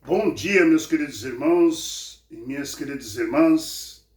Bom dia, meus queridos irmãos e minhas queridas irmãs,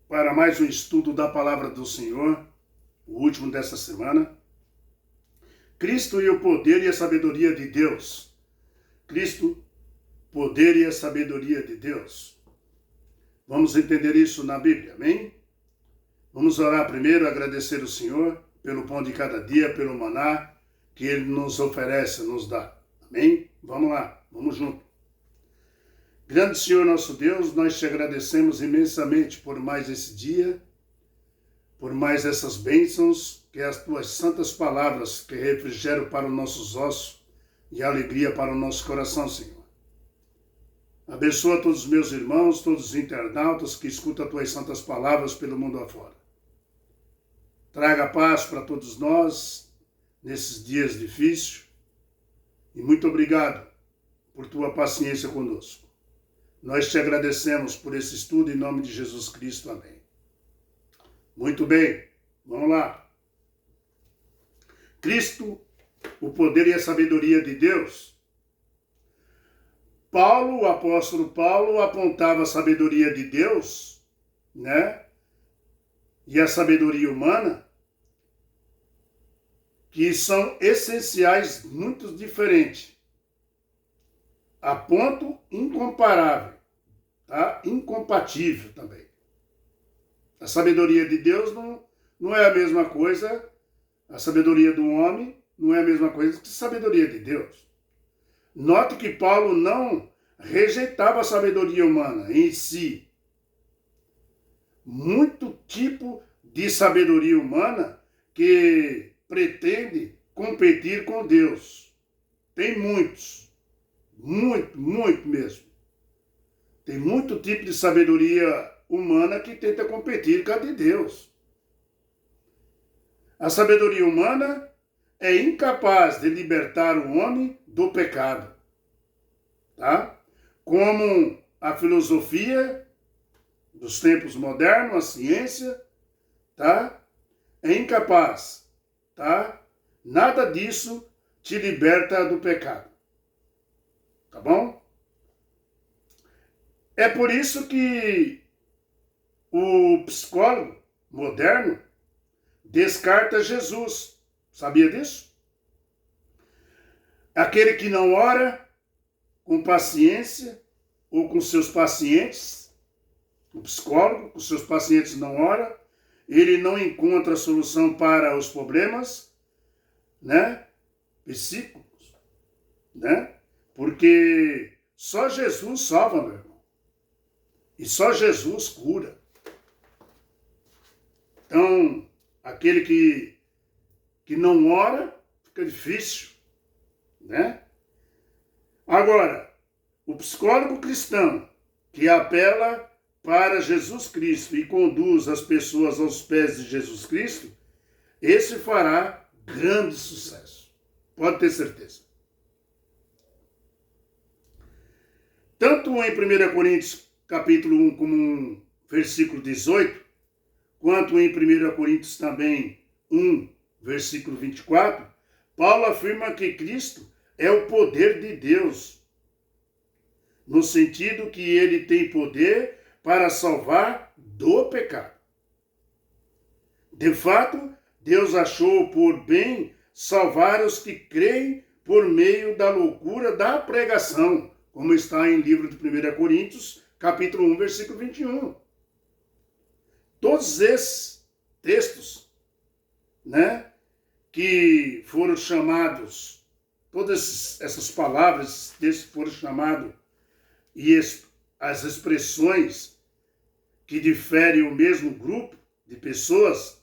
para mais um estudo da Palavra do Senhor, o último desta semana. Cristo e o poder e a sabedoria de Deus. Cristo, poder e a sabedoria de Deus. Vamos entender isso na Bíblia, amém? Vamos orar primeiro, agradecer ao Senhor pelo pão de cada dia, pelo maná que Ele nos oferece, nos dá. Amém? Vamos lá, vamos junto. Grande Senhor nosso Deus, nós te agradecemos imensamente por mais esse dia, por mais essas bênçãos, que as tuas santas palavras, que refrigeram para os nossos ossos e alegria para o nosso coração, Senhor. Abençoa todos os meus irmãos, todos os internautas que escutam as tuas santas palavras pelo mundo afora. Traga paz para todos nós nesses dias difíceis. E muito obrigado por tua paciência conosco. Nós te agradecemos por esse estudo em nome de Jesus Cristo. Amém. Muito bem, vamos lá. Cristo, o poder e a sabedoria de Deus. Paulo, o apóstolo Paulo, apontava a sabedoria de Deus, né? E a sabedoria humana, que são essenciais muito diferentes, a ponto incomparável, tá? Incompatível também. A sabedoria de Deus não é a mesma coisa, a sabedoria do homem não é a mesma coisa que a sabedoria de Deus. Note que Paulo não rejeitava a sabedoria humana em si. Muito tipo de sabedoria humana que pretende competir com Deus. Tem muitos. Muito mesmo. Tem muito tipo de sabedoria humana que tenta competir com a de Deus. A sabedoria humana é incapaz de libertar o homem do pecado. Tá? Como a filosofia dos tempos modernos, a ciência, tá? É incapaz. Tá? Nada disso te liberta do pecado. Tá bom? É por isso que o psicólogo moderno descarta Jesus. Sabia disso? Aquele que não ora com paciência ou com seus pacientes, o psicólogo com seus pacientes não ora, ele não encontra solução para os problemas, né, psíquicos, né? Porque só Jesus salva, meu irmão. E só Jesus cura. Então, aquele que não ora, fica difícil, né? Agora, o psicólogo cristão que apela para Jesus Cristo e conduz as pessoas aos pés de Jesus Cristo, esse fará grande sucesso. Pode ter certeza. Tanto em 1 Coríntios capítulo 1, como versículo 18, quanto em 1 Coríntios também 1, versículo 24, Paulo afirma que Cristo é o poder de Deus, no sentido que ele tem poder para salvar do pecado. De fato, Deus achou por bem salvar os que creem por meio da loucura da pregação, como está em livro de 1 Coríntios, capítulo 1, versículo 21. Todos esses textos, né, que foram chamados, todas essas palavras, esses textos foram chamados, e as expressões que diferem o mesmo grupo de pessoas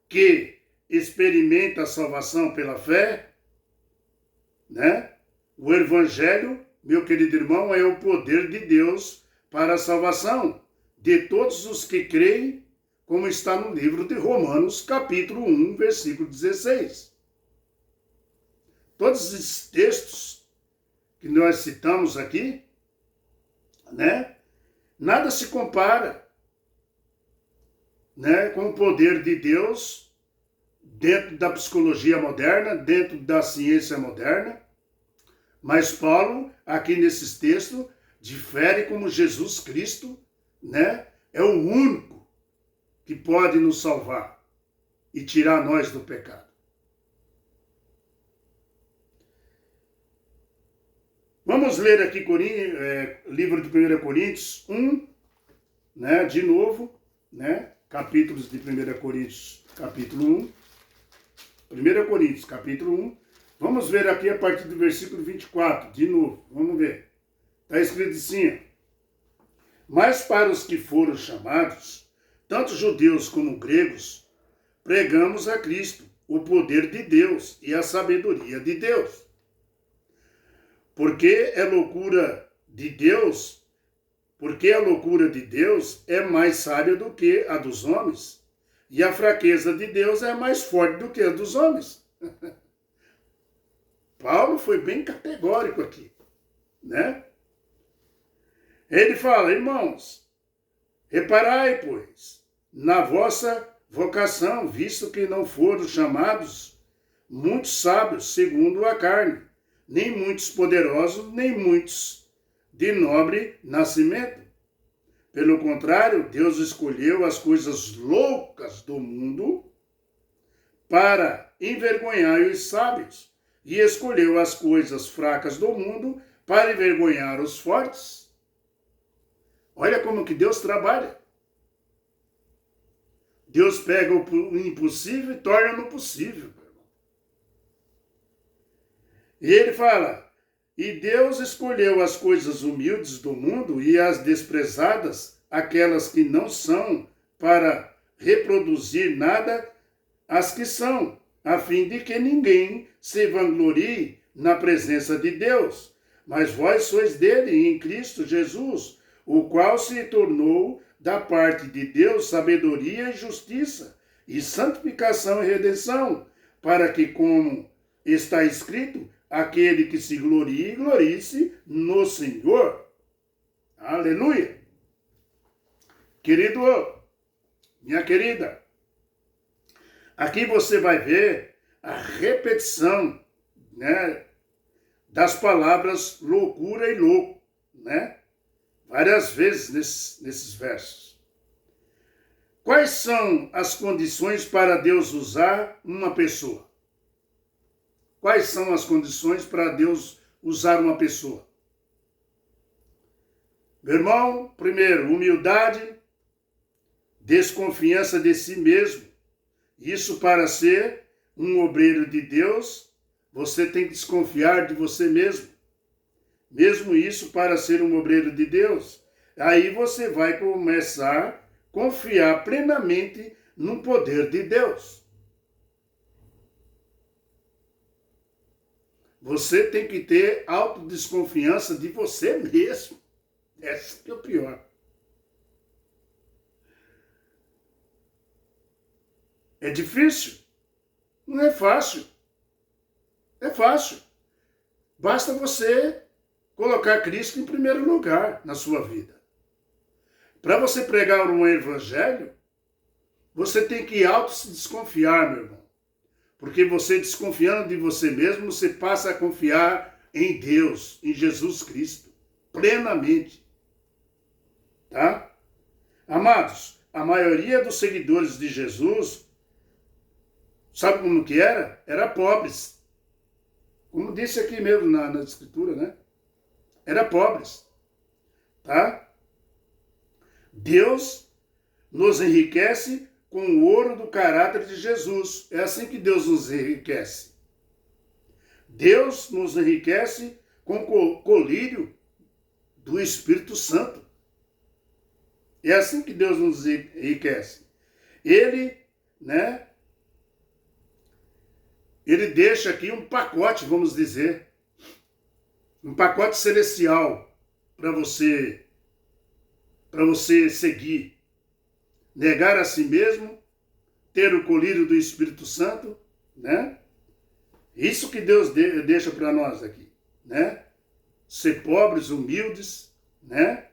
que experimenta a salvação pela fé, né? O Evangelho, meu querido irmão, é o poder de Deus para a salvação de todos os que creem, como está no livro de Romanos, capítulo 1, versículo 16. Todos esses textos que nós citamos aqui, né? Nada se compara, né, com o poder de Deus dentro da psicologia moderna, dentro da ciência moderna, Mas Paulo, aqui nesses textos, difere como Jesus Cristo, né, é o único que pode nos salvar e tirar nós do pecado. Vamos ler aqui livro de 1 Coríntios 1, né, de novo, né, capítulos de 1 Coríntios, capítulo 1. 1 Coríntios, capítulo 1. Vamos ver aqui a partir do versículo 24, de novo, vamos ver. Está escrito assim: mas para os que foram chamados, tanto judeus como gregos, pregamos a Cristo, o poder de Deus e a sabedoria de Deus. Porque a loucura de Deus é mais sábia do que a dos homens, e a fraqueza de Deus é mais forte do que a dos homens. Paulo foi bem categórico aqui, né? Ele fala: irmãos, reparai, pois, na vossa vocação, visto que não foram chamados muitos sábios segundo a carne, nem muitos poderosos, nem muitos de nobre nascimento. Pelo contrário, Deus escolheu as coisas loucas do mundo para envergonhar os sábios, e escolheu as coisas fracas do mundo para envergonhar os fortes. Olha como que Deus trabalha. Deus pega o impossível e torna no possível. E ele fala: e Deus escolheu as coisas humildes do mundo e as desprezadas, aquelas que não são, para reproduzir nada as que são, a fim de que ninguém se vanglorie na presença de Deus. Mas vós sois dele, em Cristo Jesus, o qual se tornou da parte de Deus sabedoria e justiça, e santificação e redenção, para que, como está escrito, aquele que se glorie, glorie-se no Senhor. Aleluia! Querido, minha querida, aqui você vai ver a repetição, né, das palavras loucura e louco, né? Várias vezes nesses versos. Quais são as condições para Deus usar uma pessoa? Quais são as condições para Deus usar uma pessoa? Meu irmão, primeiro, humildade, desconfiança de si mesmo. Isso, para ser um obreiro de Deus, você tem que desconfiar de você mesmo. Mesmo isso, para ser um obreiro de Deus. Aí você vai começar a confiar plenamente no poder de Deus. Você tem que ter autodesconfiança de você mesmo. Essa que é o pior. É difícil? Não é fácil. É fácil. Basta você colocar Cristo em primeiro lugar na sua vida. Para você pregar um evangelho, você tem que se desconfiar, meu irmão. Porque você, desconfiando de você mesmo, você passa a confiar em Deus, em Jesus Cristo, plenamente. Tá? Amados, a maioria dos seguidores de Jesus, sabe como que era? Era pobres. Como disse aqui mesmo na escritura, né? Era pobres. Tá? Deus nos enriquece com o ouro do caráter de Jesus. É assim que Deus nos enriquece. Deus nos enriquece com o colírio do Espírito Santo. É assim que Deus nos enriquece. Ele, né? Ele deixa aqui um pacote, vamos dizer. Um pacote celestial para você seguir. Negar a si mesmo, ter o colírio do Espírito Santo, né? Isso que Deus deixa para nós aqui, né? Ser pobres, humildes, né?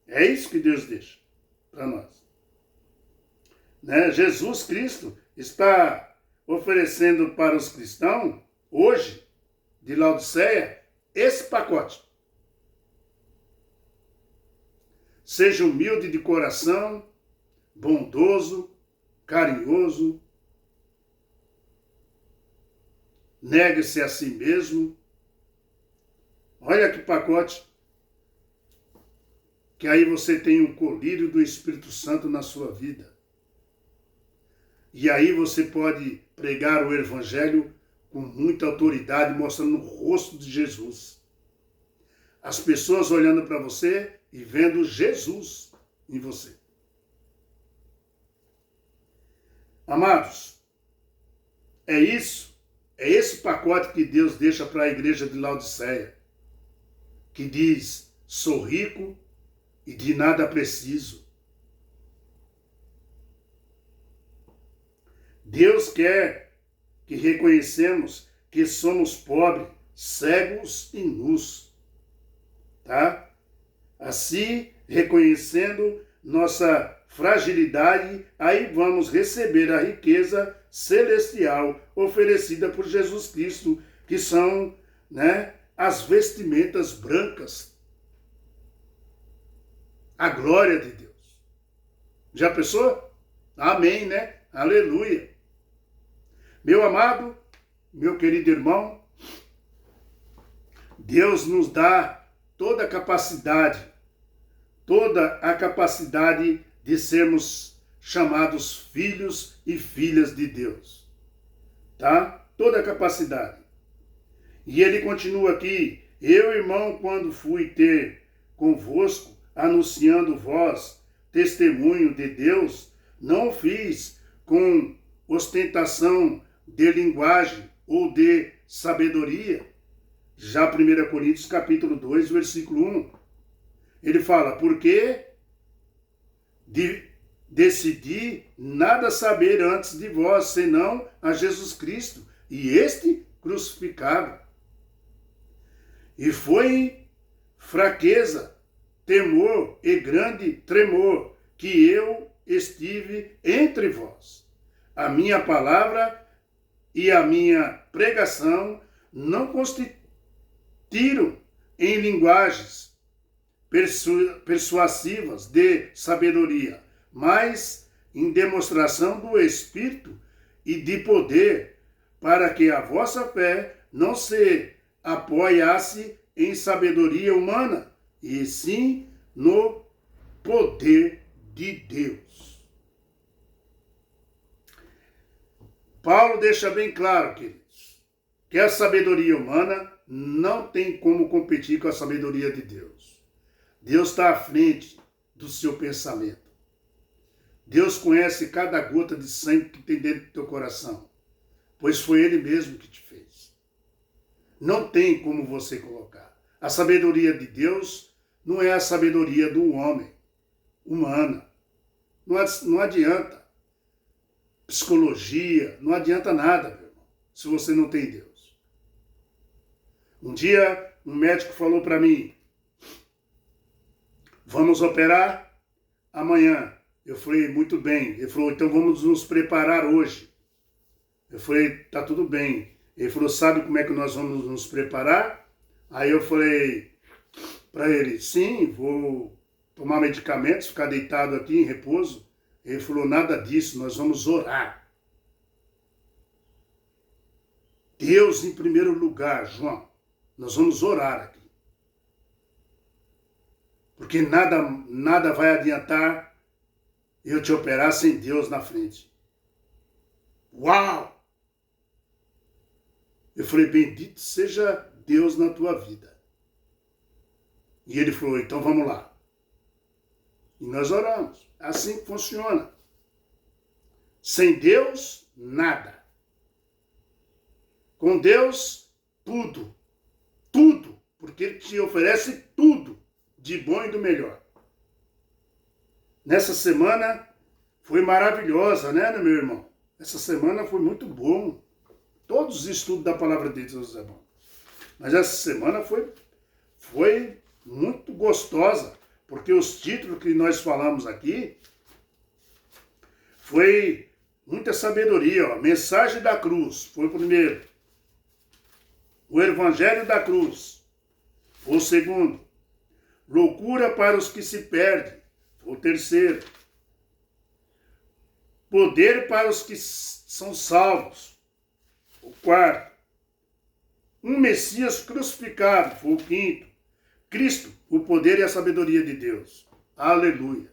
É isso que Deus deixa para nós. Né? Jesus Cristo está oferecendo para os cristãos, hoje, de Laodiceia, esse pacote. Seja humilde de coração, bondoso, carinhoso, negue-se a si mesmo. Olha que pacote. Que aí você tem um colírio do Espírito Santo na sua vida. E aí você pode pregar o Evangelho com muita autoridade, mostrando o rosto de Jesus. As pessoas olhando para você e vendo Jesus em você. Amados, é isso. É esse pacote que Deus deixa para a igreja de Laodiceia. Que diz, sou rico e de nada preciso. Deus quer que reconhecemos que somos pobres, cegos e nus. Tá? Assim, reconhecendo nossa fragilidade, aí vamos receber a riqueza celestial oferecida por Jesus Cristo, que são, as vestimentas brancas. A glória de Deus. Já pensou? Amém, né? Aleluia. Meu amado, meu querido irmão, Deus nos dá toda a capacidade de sermos chamados filhos e filhas de Deus. Tá? Toda a capacidade. E ele continua aqui, eu, irmão, quando fui ter convosco, anunciando vós, testemunho de Deus, não fiz com ostentação de linguagem ou de sabedoria. Já 1 Coríntios capítulo 2, versículo 1. Ele fala, porque decidi nada saber antes de vós, senão a Jesus Cristo, e este crucificado. E foi fraqueza, temor e grande tremor, que eu estive entre vós. A minha palavra e a minha pregação não constituíram em linguagens persuasivas de sabedoria, mas em demonstração do Espírito e de poder, para que a vossa fé não se apoiasse em sabedoria humana, e sim no poder de Deus. Paulo deixa bem claro, queridos, que a sabedoria humana não tem como competir com a sabedoria de Deus. Deus está à frente do seu pensamento. Deus conhece cada gota de sangue que tem dentro do teu coração, pois foi Ele mesmo que te fez. Não tem como você colocar. A sabedoria de Deus não é a sabedoria do homem, humana. Não adianta. Psicologia, não adianta nada, meu irmão, se você não tem Deus. Um dia, um médico falou para mim, vamos operar amanhã. Eu falei, muito bem. Ele falou, então vamos nos preparar hoje. Eu falei, tá tudo bem. Ele falou, sabe como é que nós vamos nos preparar? Aí eu falei para ele, sim, vou tomar medicamentos, ficar deitado aqui em repouso. Ele falou, nada disso, nós vamos orar. Deus em primeiro lugar, João. Nós vamos orar aqui. Porque nada vai adiantar eu te operar sem Deus na frente. Uau! Eu falei, bendito seja Deus na tua vida. E ele falou, então vamos lá. E nós oramos. É assim que funciona. Sem Deus, nada. Com Deus, tudo. Tudo. Porque Ele te oferece tudo de bom e do melhor. Nessa semana foi maravilhosa, né, meu irmão? Essa semana foi muito bom. Todos os estudos da palavra de Deus é bom. Mas essa semana foi muito gostosa. Porque os títulos que nós falamos aqui foi muita sabedoria. Ó. Mensagem da cruz foi o primeiro. O Evangelho da cruz. Foi o segundo. Loucura para os que se perdem. Foi o terceiro. Poder para os que são salvos. O quarto. Um Messias crucificado. Foi o quinto. Cristo, o poder e a sabedoria de Deus. Aleluia.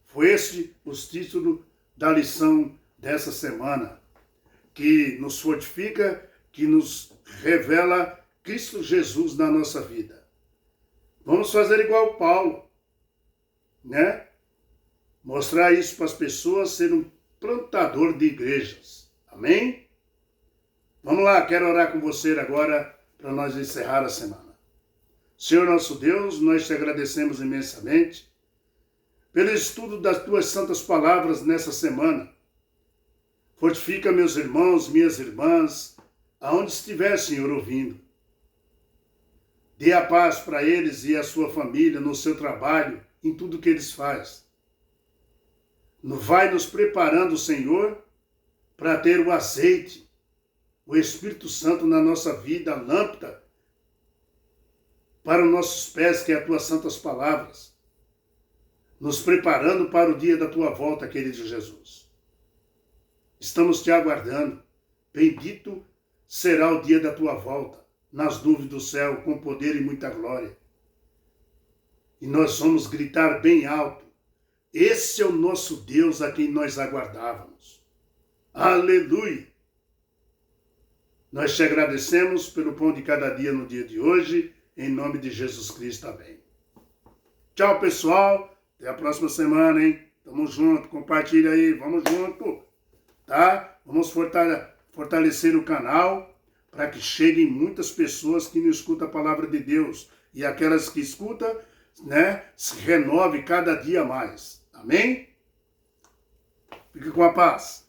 Foi esse os títulos da lição dessa semana, que nos fortifica, que nos revela Cristo Jesus na nossa vida. Vamos fazer igual Paulo, né? Mostrar isso para as pessoas, ser um plantador de igrejas. Amém? Vamos lá, quero orar com você agora para nós encerrar a semana. Senhor nosso Deus, nós te agradecemos imensamente pelo estudo das tuas santas palavras nessa semana. Fortifica meus irmãos, minhas irmãs, aonde estiver, Senhor, ouvindo. Dê a paz para eles e a sua família, no seu trabalho, em tudo que eles fazem. Vai nos preparando, Senhor, para ter o azeite, o Espírito Santo na nossa vida, a lâmpada para os nossos pés, que é as tuas santas palavras. Nos preparando para o dia da tua volta, querido Jesus. Estamos te aguardando. Bendito será o dia da tua volta, nas nuvens do céu, com poder e muita glória. E nós vamos gritar bem alto: esse é o nosso Deus a quem nós aguardávamos. Aleluia! Nós te agradecemos pelo pão de cada dia no dia de hoje, em nome de Jesus Cristo. Amém. Tchau, pessoal. Até a próxima semana, hein? Tamo junto. Compartilha aí. Vamos junto. Tá? Vamos fortalecer o canal para que cheguem muitas pessoas que não escutam a palavra de Deus. E aquelas que escutam, né, se renove cada dia mais. Amém? Fique com a paz.